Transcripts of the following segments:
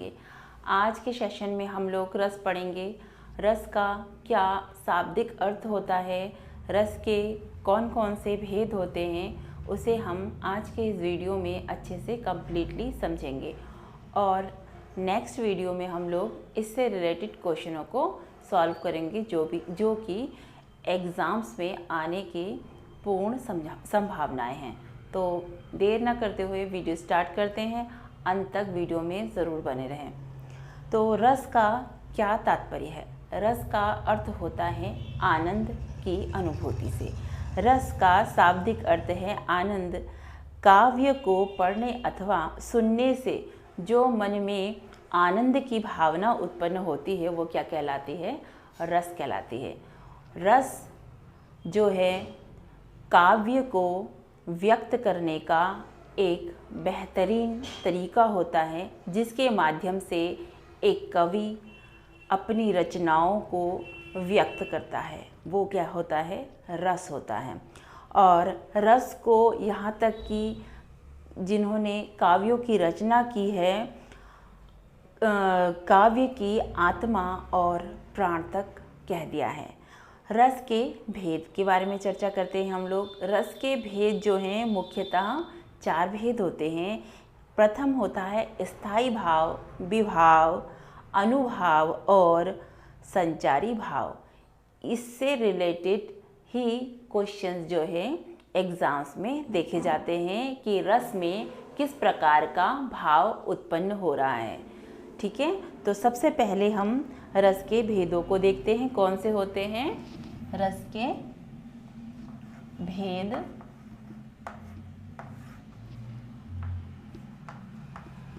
जानेंगे। आज के सेशन में हम लोग रस पढ़ेंगे। रस का क्या शाब्दिक अर्थ होता है, रस के कौन कौन से भेद होते हैं, उसे हम आज के इस वीडियो में अच्छे से कम्प्लीटली समझेंगे। और नेक्स्ट वीडियो में हम लोग इससे रिलेटेड क्वेश्चनों को सॉल्व करेंगे जो कि एग्ज़ाम्स में आने की पूर्ण संभावनाएं हैं। तो देर ना करते हुए वीडियो स्टार्ट करते हैं, अंत तक वीडियो में ज़रूर बने रहें। तो रस का क्या तात्पर्य है? रस का अर्थ होता है आनंद की अनुभूति से। रस का शाब्दिक अर्थ है आनंद। काव्य को पढ़ने अथवा सुनने से जो मन में आनंद की भावना उत्पन्न होती है वो क्या कहलाती है? रस कहलाती है। रस जो है काव्य को व्यक्त करने का एक बेहतरीन तरीका होता है, जिसके माध्यम से एक कवि अपनी रचनाओं को व्यक्त करता है। वो क्या होता है? रस होता है। और रस को यहाँ तक कि जिन्होंने काव्यों की रचना की है, काव्य की आत्मा और प्राण तक कह दिया है। रस के भेद के बारे में चर्चा करते हैं हम लोग। रस के भेद जो हैं मुख्यतः 4 भेद होते हैं। प्रथम होता है स्थायी भाव, विभाव, अनुभाव और संचारी भाव। इससे रिलेटेड ही क्वेश्चंस जो है एग्ज़ाम्स में देखे जाते हैं कि रस में किस प्रकार का भाव उत्पन्न हो रहा है। ठीक है, तो सबसे पहले हम रस के भेदों को देखते हैं। कौन से होते हैं रस के भेद?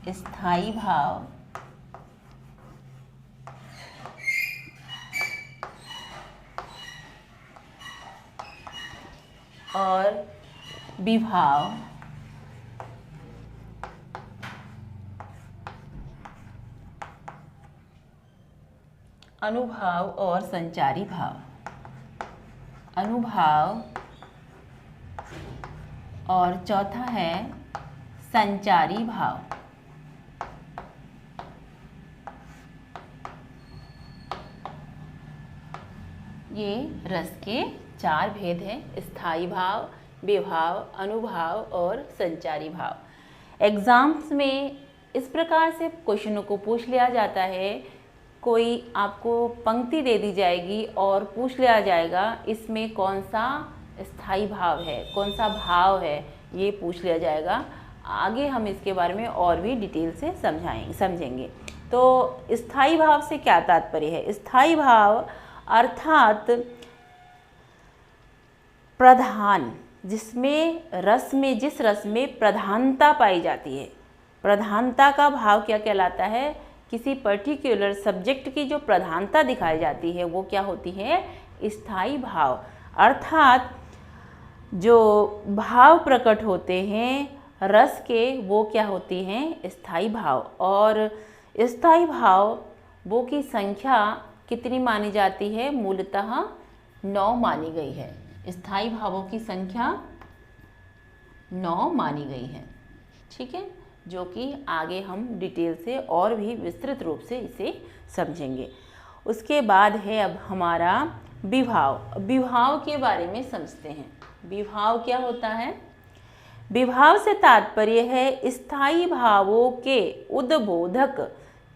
स्थायी भाव, और विभाव, अनुभाव और संचारी भाव। अनुभाव और चौथा है संचारी भाव। ये रस के 4 भेद हैं: स्थायी भाव, विभाव, अनुभाव और संचारी भाव। एग्ज़ाम्स में इस प्रकार से क्वेश्चनों को पूछ लिया जाता है। कोई आपको पंक्ति दे दी जाएगी और पूछ लिया जाएगा इसमें कौन सा स्थायी भाव है, कौन सा भाव है, ये पूछ लिया जाएगा। आगे हम इसके बारे में और भी डिटेल से समझेंगे। तो स्थायी भाव से क्या तात्पर्य है? स्थायी भाव अर्थात प्रधान, जिस रस में प्रधानता पाई जाती है। प्रधानता का भाव क्या कहलाता है? किसी पर्टिकुलर सब्जेक्ट की जो प्रधानता दिखाई जाती है वो क्या होती है? स्थायी भाव। अर्थात जो भाव प्रकट होते हैं रस के वो क्या होती हैं? स्थायी भाव। और स्थायी भाव वो की संख्या कितनी मानी जाती है? मूलतः 9 मानी गई है। स्थायी भावों की संख्या 9 मानी गई है। ठीक है, जो कि आगे हम डिटेल से और भी विस्तृत रूप से इसे समझेंगे। उसके बाद है अब हमारा विभाव। विभाव के बारे में समझते हैं। विभाव क्या होता है? विभाव से तात्पर्य है स्थायी भावों के उद्बोधक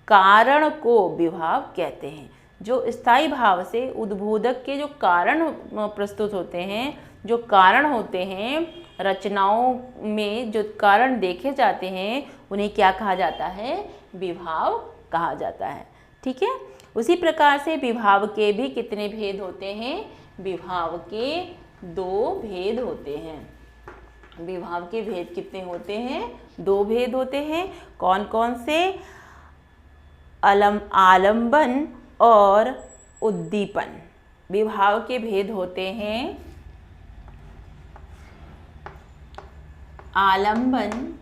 कारण को विभाव कहते हैं। जो स्थायी भाव से उद्बोधक के जो कारण प्रस्तुत होते हैं, जो कारण होते हैं रचनाओं में, जो कारण देखे जाते हैं, उन्हें क्या कहा जाता है? विभाव कहा जाता है। ठीक है, उसी प्रकार से विभाव के भी कितने भेद होते हैं? विभाव के 2 भेद होते हैं। विभाव के भेद कितने होते हैं? 2 भेद होते हैं। कौन कौन से? आलंबन और उद्दीपन। विभाव के भेद होते हैं आलंबन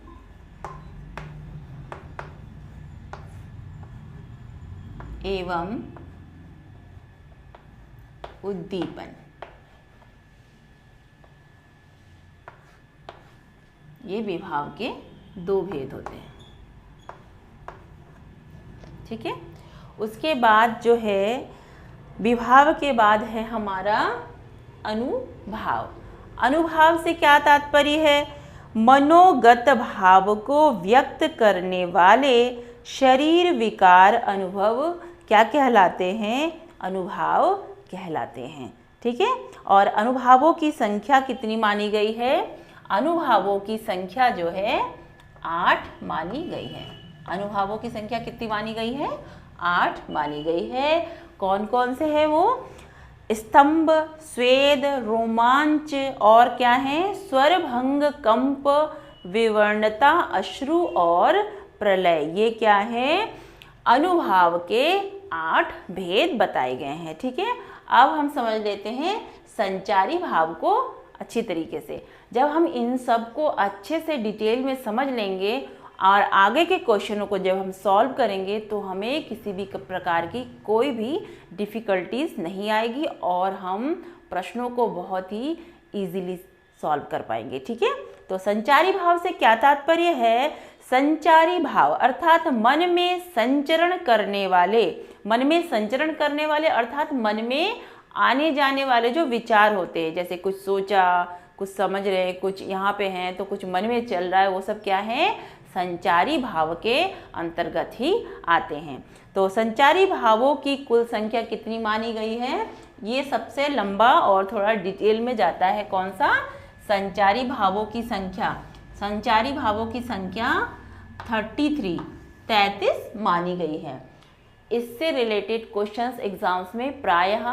एवं उद्दीपन। ये विभाव के 2 भेद होते हैं। ठीक है। उसके बाद जो है विभाव के बाद है हमारा अनुभाव। अनुभाव से क्या तात्पर्य है? मनोगत भाव को व्यक्त करने वाले शरीर विकार अनुभव क्या कहलाते हैं? अनुभाव कहलाते हैं। ठीक है। और अनुभावों की संख्या कितनी मानी गई है? अनुभावों की संख्या जो है 8 मानी गई है। अनुभावों की संख्या कितनी मानी गई है? 8 मानी गई है। कौन कौन से है वो? स्तंभ, स्वेद, रोमांच और क्या है? स्वरभंग, कंप, विवर्णता, अश्रु और प्रलय। ये क्या है? अनुभाव के 8 भेद बताए गए हैं। ठीक है। अब हम समझ लेते हैं संचारी भाव को अच्छी तरीके से। जब हम इन सब को अच्छे से डिटेल में समझ लेंगे और आगे के क्वेश्चनों को जब हम सॉल्व करेंगे तो हमें किसी भी प्रकार की कोई भी डिफ़िकल्टीज नहीं आएगी और हम प्रश्नों को बहुत ही इजीली सॉल्व कर पाएंगे। ठीक है। तो संचारी भाव से क्या तात्पर्य है? संचारी भाव अर्थात मन में संचरण करने वाले, मन में संचरण करने वाले अर्थात मन में आने जाने वाले जो विचार होते हैं, जैसे कुछ सोचा, कुछ समझ रहे, कुछ यहाँ पे हैं तो कुछ मन में चल रहा है, वो सब क्या है? संचारी भाव के अंतर्गत ही आते हैं। तो संचारी भावों की कुल संख्या कितनी मानी गई है? ये सबसे लंबा और थोड़ा डिटेल में जाता है। कौन सा? संचारी भावों की संख्या। संचारी भावों की संख्या 33 मानी गई है। इससे रिलेटेड क्वेश्चंस एग्जाम्स में प्रायः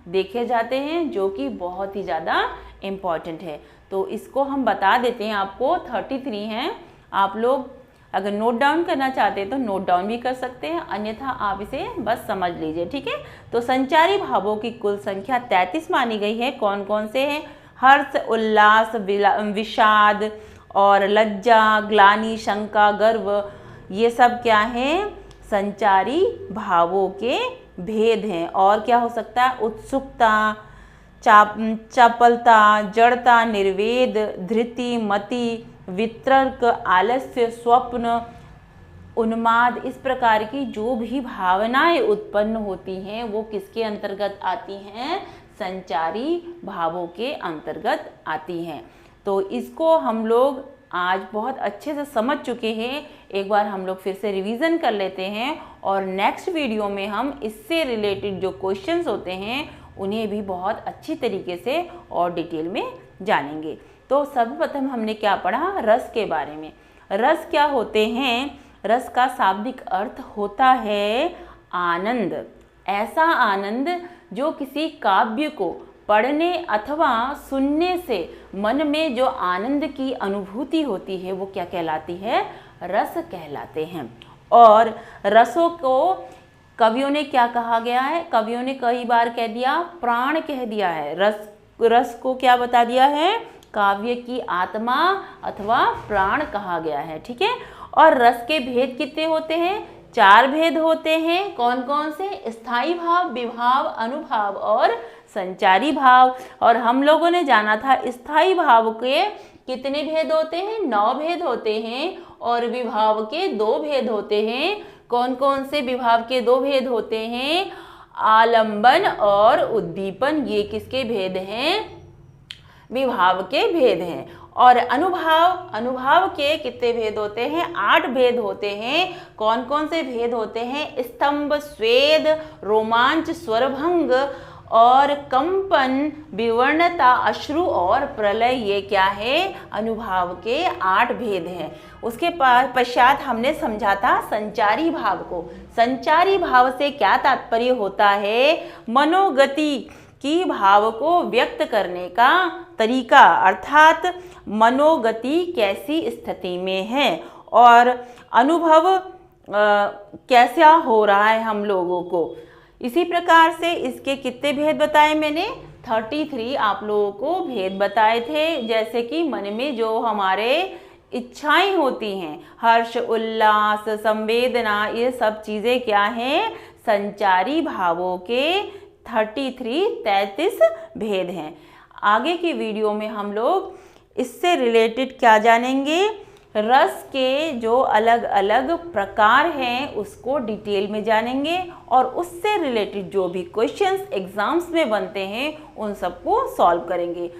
देखे जाते हैं, जो कि बहुत ही ज़्यादा इम्पॉर्टेंट है। तो इसको हम बता देते हैं आपको। 33 हैं। आप लोग अगर नोट डाउन करना चाहते हैं तो नोट डाउन भी कर सकते हैं, अन्यथा आप इसे बस समझ लीजिए। ठीक है। तो संचारी भावों की कुल संख्या 33 मानी गई है। कौन कौन से हैं? हर्ष, उल्लास, विषाद और लज्जा, ग्लानि, शंका, गर्व, ये सब क्या हैं? संचारी भावों के भेद हैं। और क्या हो सकता है? उत्सुकता, चपलता, जड़ता, निर्वेद, धृति, मति, वितर्क, आलस्य, स्वप्न, उन्माद, इस प्रकार की जो भी भावनाएं उत्पन्न होती हैं वो किसके अंतर्गत आती हैं? संचारी भावों के अंतर्गत आती हैं। तो इसको हम लोग आज बहुत अच्छे से समझ चुके हैं। एक बार हम लोग फिर से रिवीजन कर लेते हैं और नेक्स्ट वीडियो में हम इससे रिलेटेड जो क्वेश्चंस होते हैं उन्हें भी बहुत अच्छी तरीके से और डिटेल में जानेंगे। तो सर्वप्रथम हमने क्या पढ़ा? रस के बारे में। रस क्या होते हैं? रस का शाब्दिक अर्थ होता है आनंद। ऐसा आनंद जो किसी काव्य को पढ़ने अथवा सुनने से मन में जो आनंद की अनुभूति होती है वो क्या कहलाती है? रस कहलाते हैं। और रसों को कवियों ने क्या कहा गया है? कवियों ने कई बार कह दिया, प्राण कह दिया है। रस को क्या बता दिया है? काव्य की आत्मा अथवा प्राण कहा गया है। ठीक है। और रस के भेद कितने होते हैं? 4 भेद होते हैं। कौन कौन से? स्थायी भाव, विभाव, अनुभाव और संचारी भाव। और हम लोगों ने जाना था स्थायी भाव के कितने भेद होते हैं? 9 भेद होते हैं। और विभाव के 2 भेद होते हैं। कौन कौन से विभाव के 2 भेद होते हैं? आलंबन और उद्दीपन। ये किसके भेद हैं? विभाव के भेद हैं। और अनुभाव के कितने भेद होते हैं? 8 भेद होते हैं। कौन कौन से भेद होते हैं? स्तंभ, स्वेद, रोमांच, स्वरभंग और कंपन, विवर्णता, अश्रु और प्रलय। ये क्या है? अनुभाव के 8 भेद हैं। उसके पश्चात हमने समझा था संचारी भाव को। संचारी भाव से क्या तात्पर्य होता है? मनोगति की भाव को व्यक्त करने का तरीका, अर्थात मनोगति कैसी स्थिति में है और अनुभव कैसा हो रहा है हम लोगों को। इसी प्रकार से इसके कितने भेद बताए मैंने? 33 आप लोगों को भेद बताए थे। जैसे कि मन में जो हमारे इच्छाएं होती हैं, हर्ष, उल्लास, संवेदना, ये सब चीज़ें क्या हैं? संचारी भावों के 33 भेद हैं। आगे की वीडियो में हम लोग इससे रिलेटेड क्या जानेंगे? रस के जो अलग अलग प्रकार हैं उसको डिटेल में जानेंगे और उससे रिलेटेड जो भी क्वेश्चंस एग्जाम्स में बनते हैं उन सबको सॉल्व करेंगे।